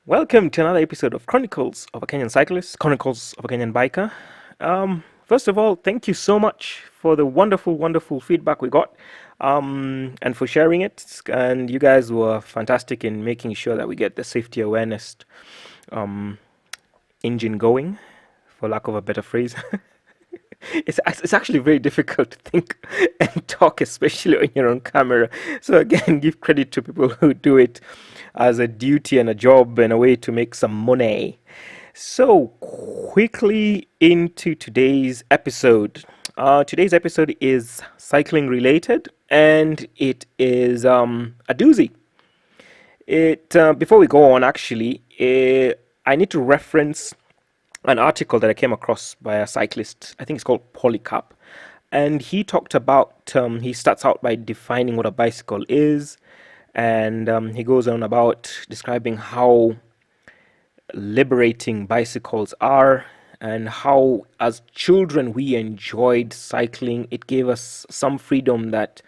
Welcome to another episode of Chronicles of a Kenyan Cyclist, Chronicles of a Kenyan Biker. First of all, thank you so much for the wonderful feedback we got and for sharing it. And you guys were fantastic in making sure that we get the safety awareness um, engine going, for lack of a better phrase. It's actually very difficult to think and talk, especially on your own camera. So again, give credit to people who do it as a duty and a job and a way to make some money. So quickly into today's episode. Today's episode is cycling related, and it is a doozy. It Before we go on, actually, I need to reference an article that I came across by a cyclist. I think it's called Polycarp. And he talked about, he starts out by defining what a bicycle is. And he goes on about describing how liberating bicycles are and how, as children, we enjoyed cycling. It gave us some freedom that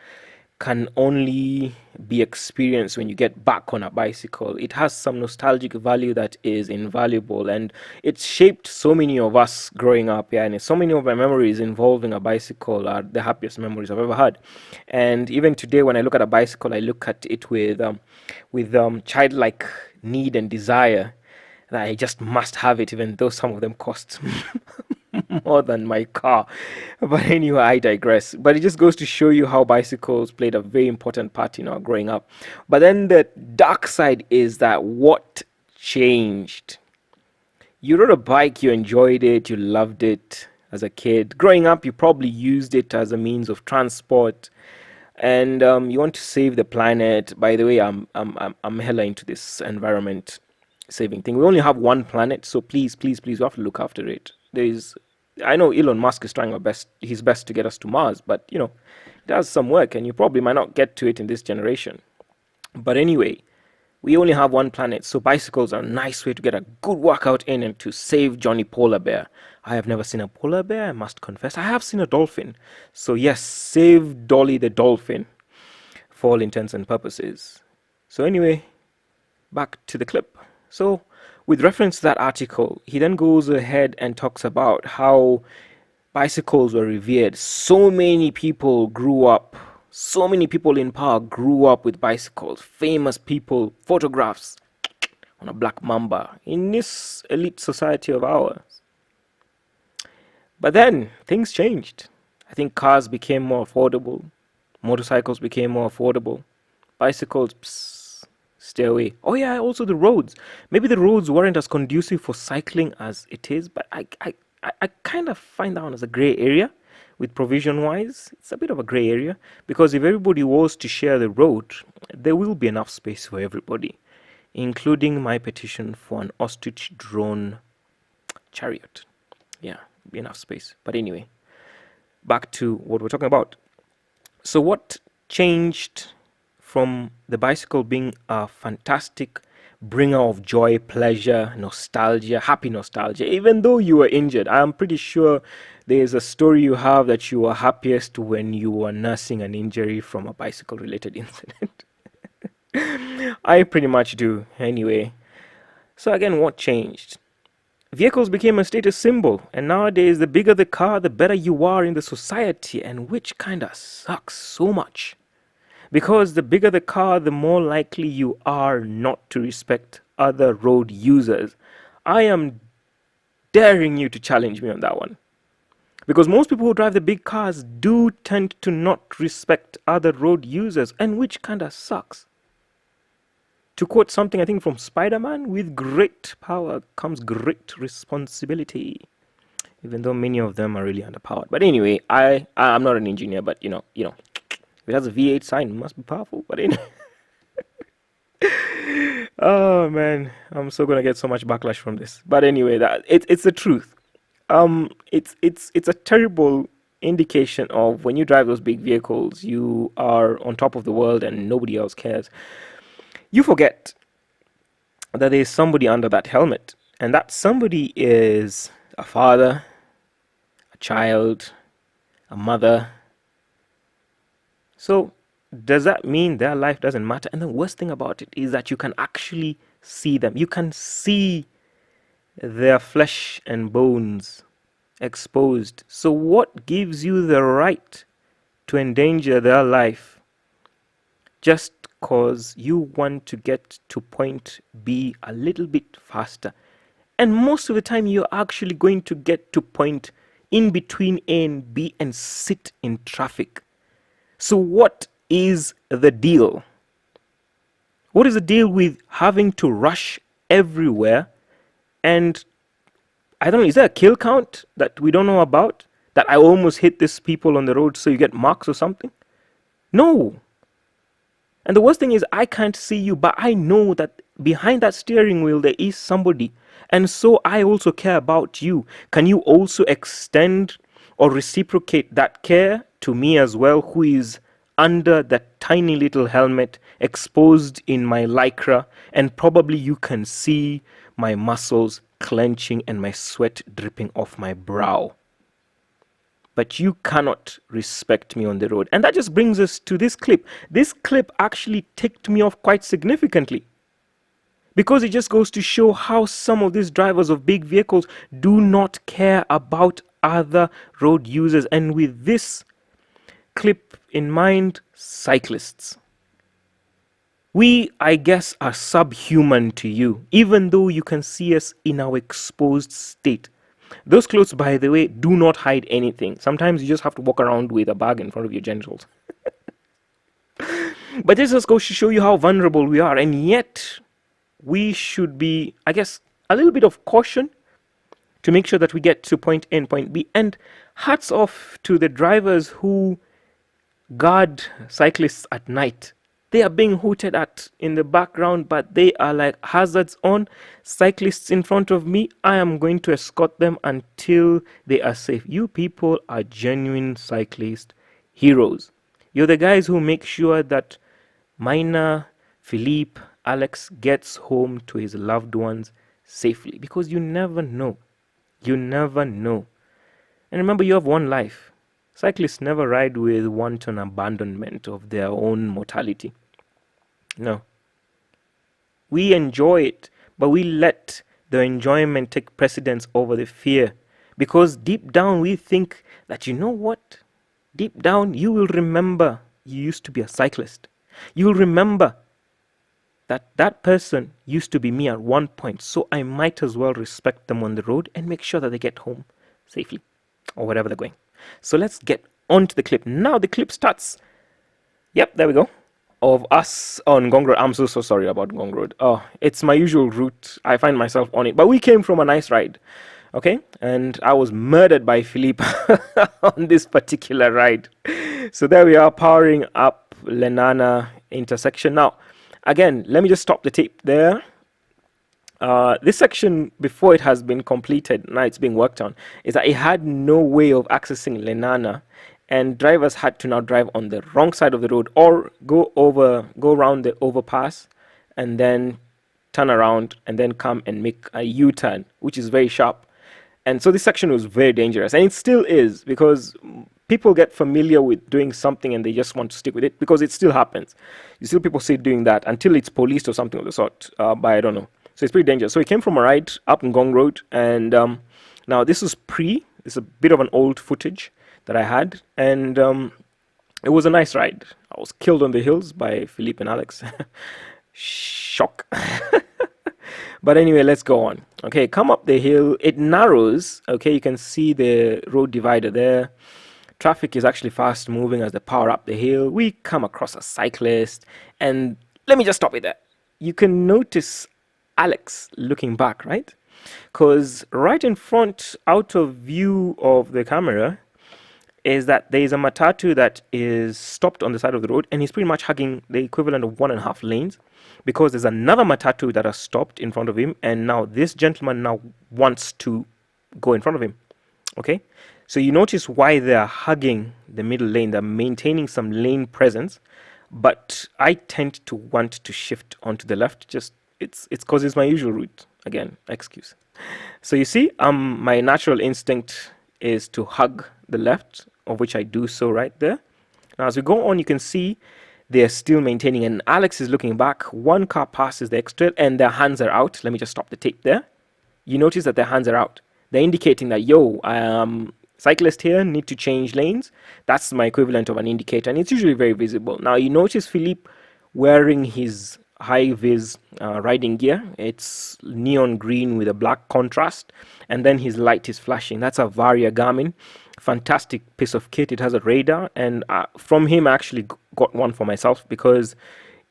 can only be experienced when you get back on a bicycle. It has some nostalgic value that is invaluable, and it's shaped so many of us growing up. Yeah, and so many of my memories involving a bicycle are the happiest memories I've ever had. And even today, when I look at a bicycle, I look at it with childlike need and desire that I just must have it, even though some of them cost more than my car. But anyway, I digress. But it just goes to show you how bicycles played a very important part in our growing up. But then the dark side is that what changed? You rode a bike, you enjoyed it, you loved it as a kid. Growing up, you probably used it as a means of transport, and you want to save the planet. By the way, I'm hella into this environment saving thing. We only have one planet, so please, we have to look after it. I know Elon Musk is trying his best to get us to Mars, but it does some work, and you probably might not get to it in this generation. But anyway, we only have one planet, so bicycles are a nice way to get a good workout in and to save Johnny Polar Bear. I have never seen a polar bear, I must confess. I have seen a dolphin. So yes, save Dolly the dolphin for all intents and purposes. So anyway, back to the clip. So, with reference to that article, he then goes ahead and talks about how bicycles were revered. So many people in power grew up with bicycles. Famous people, photographs on a black mamba in this elite society of ours. But then things changed. I think cars became more affordable, motorcycles became more affordable, bicycles, psst, stay away. Oh yeah, also the roads. Maybe the roads weren't as conducive for cycling as it is, but I kind of find that one as a gray area. With provision wise, it's a bit of a gray area because if everybody was to share the road, there will be enough space for everybody, including my petition for an ostrich drone chariot. Yeah, be enough space. But anyway, back to what we're talking about. So, what changed from the bicycle being a fantastic bringer of joy, pleasure, nostalgia, happy nostalgia, even though you were injured? I'm pretty sure there's a story you have that you were happiest when you were nursing an injury from a bicycle related incident. I pretty much do, anyway. So, again, what changed? Vehicles became a status symbol, and nowadays, the bigger the car, the better you are in the society, and which kinda sucks so much. Because the bigger the car, the more likely you are not to respect other road users. I am daring you to challenge me on that one. Because most people who drive the big cars do tend to not respect other road users, and which kinda sucks. To quote something I think from Spider-Man, with great power comes great responsibility. Even though many of them are really underpowered. But anyway, I'm not an engineer, but if it has a V8 sign, it must be powerful. But anyway, oh man, I'm so gonna get so much backlash from this. But anyway, it's the truth. It's a terrible indication of when you drive those big vehicles, you are on top of the world and nobody else cares. You forget that there's somebody under that helmet, and that somebody is a father, a child, a mother. So, does that mean their life doesn't matter? And the worst thing about it is that you can actually see them. You can see their flesh and bones exposed. So, what gives you the right to endanger their life just because you want to get to point B a little bit faster? And most of the time, you're actually going to get to point in between A and B and sit in traffic. So, what is the deal? What is the deal with having to rush everywhere? And I don't know, is there a kill count that we don't know about? That I almost hit these people on the road so you get marks or something? No. And the worst thing is, I can't see you, but I know that behind that steering wheel there is somebody. And so I also care about you. Can you also extend or reciprocate that care to me as well, who is under that tiny little helmet, exposed in my lycra, and probably you can see my muscles clenching and my sweat dripping off my brow? But you cannot respect me on the road. And that just brings us to this clip. This clip actually ticked me off quite significantly because it just goes to show how some of these drivers of big vehicles do not care about other road users. And with this clip in mind, cyclists. We, I guess, are subhuman to you, even though you can see us in our exposed state. Those clothes, by the way, do not hide anything. Sometimes you just have to walk around with a bag in front of your genitals. But this just goes to show you how vulnerable we are. And yet, we should be, I guess, a little bit of caution to make sure that we get to point A and point B. And hats off to the drivers who guard cyclists at night. They are being hooted at in the background, but they are like hazards on. Cyclists in front of me, I am going to escort them until they are safe. You people are genuine cyclist heroes. You're the guys who make sure that Mina, Philippe, Alex gets home to his loved ones safely, because you never know. You never know. And remember, you have one life. Cyclists never ride with wanton abandonment of their own mortality. No. We enjoy it, but we let the enjoyment take precedence over the fear. Because deep down we think that, you know what? Deep down you will remember you used to be a cyclist. You will remember that that person used to be me at one point. So I might as well respect them on the road and make sure that they get home safely or wherever they're going. So let's get on to the clip. Now the clip starts. Yep, there we go. Of us on Gong Road. I'm so sorry about Gong Road. Oh, it's my usual route. I find myself on it. But we came from a nice ride. Okay? And I was murdered by Philippe on this particular ride. So there we are, powering up Lenana intersection. Now, again, let me just stop the tape there. This section, before it has been completed, now it's being worked on, is that it had no way of accessing Lenana, and drivers had to now drive on the wrong side of the road or go around the overpass and then turn around and then come and make a U-turn, which is very sharp. And so this section was very dangerous, and it still is, because people get familiar with doing something and they just want to stick with it because it still happens. You still people see doing that until it's policed or something of the sort, but I don't know. So it's pretty dangerous. So we came from a ride up in Gong Road, and now this is a bit of an old footage that I had, and it was a nice ride. I was killed on the hills by Philippe and Alex. Shock. But anyway, let's go on. Okay, come up the hill. It narrows. Okay, you can see the road divider there. Traffic is actually fast moving as they power up the hill. We come across a cyclist, and let me just stop it there. You can notice Alex looking back, right? Because right in front, out of view of the camera, is that there is a matatu that is stopped on the side of the road, and he's pretty much hugging the equivalent of 1.5 lanes, because there's another matatu that has stopped in front of him, and now this gentleman now wants to go in front of him. Okay, so you notice why they're hugging the middle lane. They're maintaining some lane presence, but I tend to want to shift onto the left. Just it's because it's my usual route. Again, excuse. So you see, my natural instinct is to hug the left, of which I do so right there. Now, as we go on, you can see They're still maintaining, and Alex is looking back. One car passes the extrail, and their hands are out. Let me just stop the tape there. You notice that their hands are out. They're indicating that, yo, cyclist here, need to change lanes. That's my equivalent of an indicator, and it's usually very visible. Now, you notice Philippe wearing his high vis riding gear. It's neon green with a black contrast, and then his light is flashing. That's a Varia Garmin. Fantastic piece of kit. It has a radar, and from him I actually got one for myself because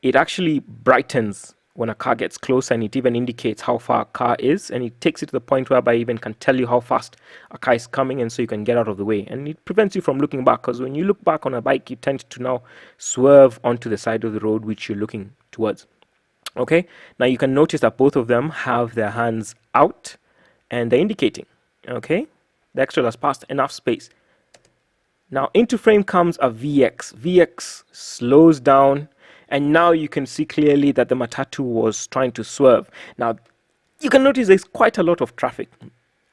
it actually brightens when a car gets close, and it even indicates how far a car is, and it takes it to the point whereby it even can tell you how fast a car is coming, and so you can get out of the way. And it prevents you from looking back, because when you look back on a bike, you tend to now swerve onto the side of the road which you're looking towards. Okay, now you can notice that both of them have their hands out and they're indicating. Okay, the extrail has passed enough space. Now into frame comes a VX. VX slows down, and now you can see clearly that the Matatu was trying to swerve. Now you can notice there's quite a lot of traffic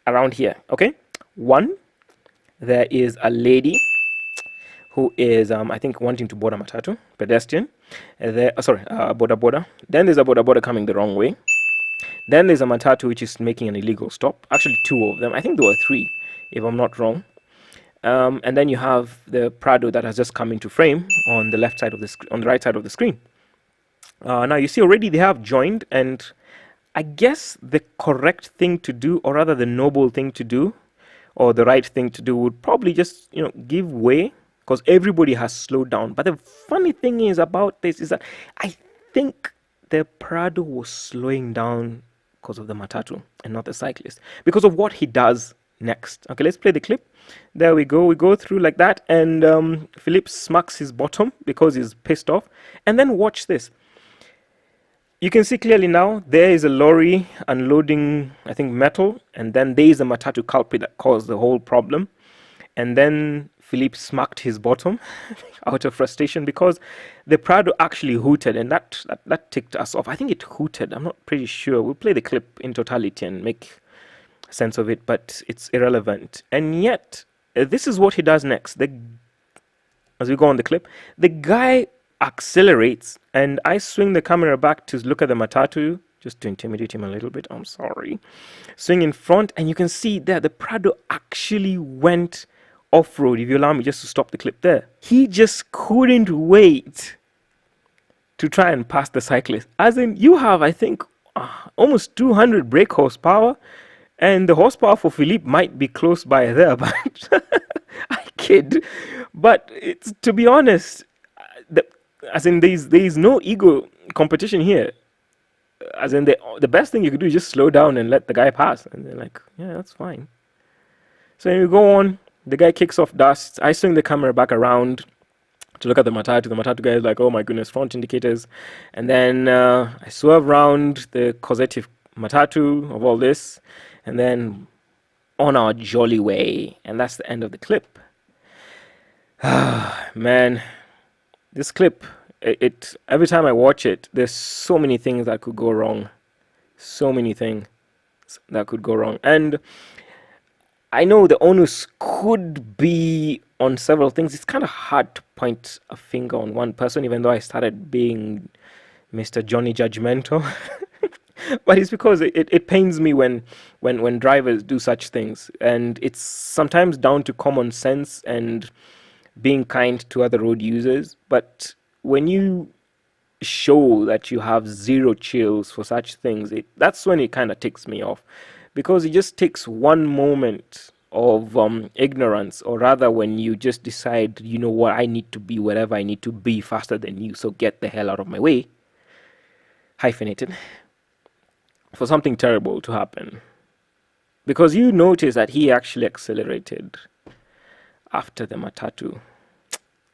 around here. Okay, one, there is a lady who is I think wanting to board a Matatu, pedestrian. Boda. Then there's a boda coming the wrong way. Then there's a Matatu which is making an illegal stop. Actually, two of them. I think there were three, if I'm not wrong. And then you have the Prado that has just come into frame on the left side of the on the right side of the screen. Now you see already they have joined, and I guess the correct thing to do, or rather the noble thing to do, or the right thing to do, would probably just give way, because everybody has slowed down. But the funny thing is about this is that I think the Prado was slowing down because of the Matatu and not the cyclist, because of what he does next. Okay, let's play the clip. There we go. We go through like that, and Philippe smacks his bottom because he's pissed off. And then watch this. You can see clearly now there is a lorry unloading, I think, metal, and then there is a Matatu culprit that caused the whole problem. And then Philippe smacked his bottom out of frustration because the Prado actually hooted, and that ticked us off. I think it hooted. I'm not pretty sure. We'll play the clip in totality and make sense of it, but it's irrelevant. And yet, this is what he does next. As we go on the clip, the guy accelerates, and I swing the camera back to look at the Matatu, just to intimidate him a little bit. I'm sorry. Swing in front, and you can see there the Prado actually went off-road. If you allow me just to stop the clip there, he just couldn't wait to try and pass the cyclist. As in, you have, I think, almost 200 brake horsepower, and the horsepower for Philippe might be close by there, but I kid. But it's, to be honest, as in there's no ego competition here. As in the best thing you could do is just slow down and let the guy pass, and they're like, yeah, that's fine. So when we go on, the guy kicks off dust. I swing the camera back around to look at the Matatu. The Matatu guy is like, oh my goodness, front indicators. And then I swerve around the causative Matatu of all this, and then on our jolly way. And that's the end of the clip. Man, this clip, it every time I watch it, there's so many things that could go wrong. So many things that could go wrong. And I know the onus could be on several things. It's kind of hard to point a finger on one person, even though I started being Mr. Johnny Judgmental. But it's because it pains me when drivers do such things. And it's sometimes down to common sense and being kind to other road users. But when you show that you have zero chills for such things, that's when it kind of ticks me off. Because it just takes one moment of ignorance, or rather when you just decide, you know what, I need to be wherever I need to be faster than you, so get the hell out of my way, hyphenated, for something terrible to happen. Because you notice that he actually accelerated after the Matatu,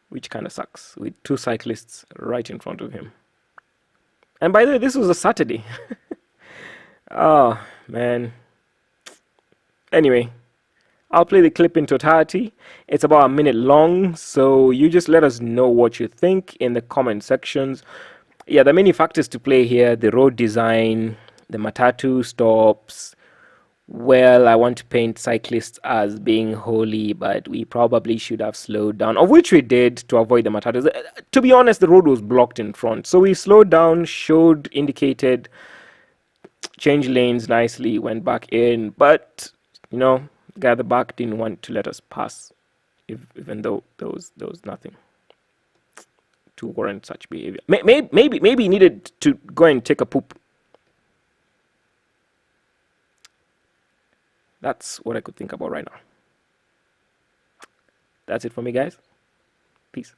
which kind of sucks, with two cyclists right in front of him. And by the way, this was a Saturday. Oh, man. Anyway, I'll play the clip in totality. It's about a minute long, so you just let us know what you think in the comment sections. Yeah, there are many factors to play here. The road design, the Matatu stops, Well, I want to paint cyclists as being holy, but we probably should have slowed down, of which we did to avoid the matatas. To be honest, the road was blocked in front. So we slowed down, showed, indicated, changed lanes nicely, went back in. But, the guy at the back didn't want to let us pass, even though there was nothing to warrant such behavior. Maybe he needed to go and take a poop. That's what I could think about right now. That's it for me, guys. Peace.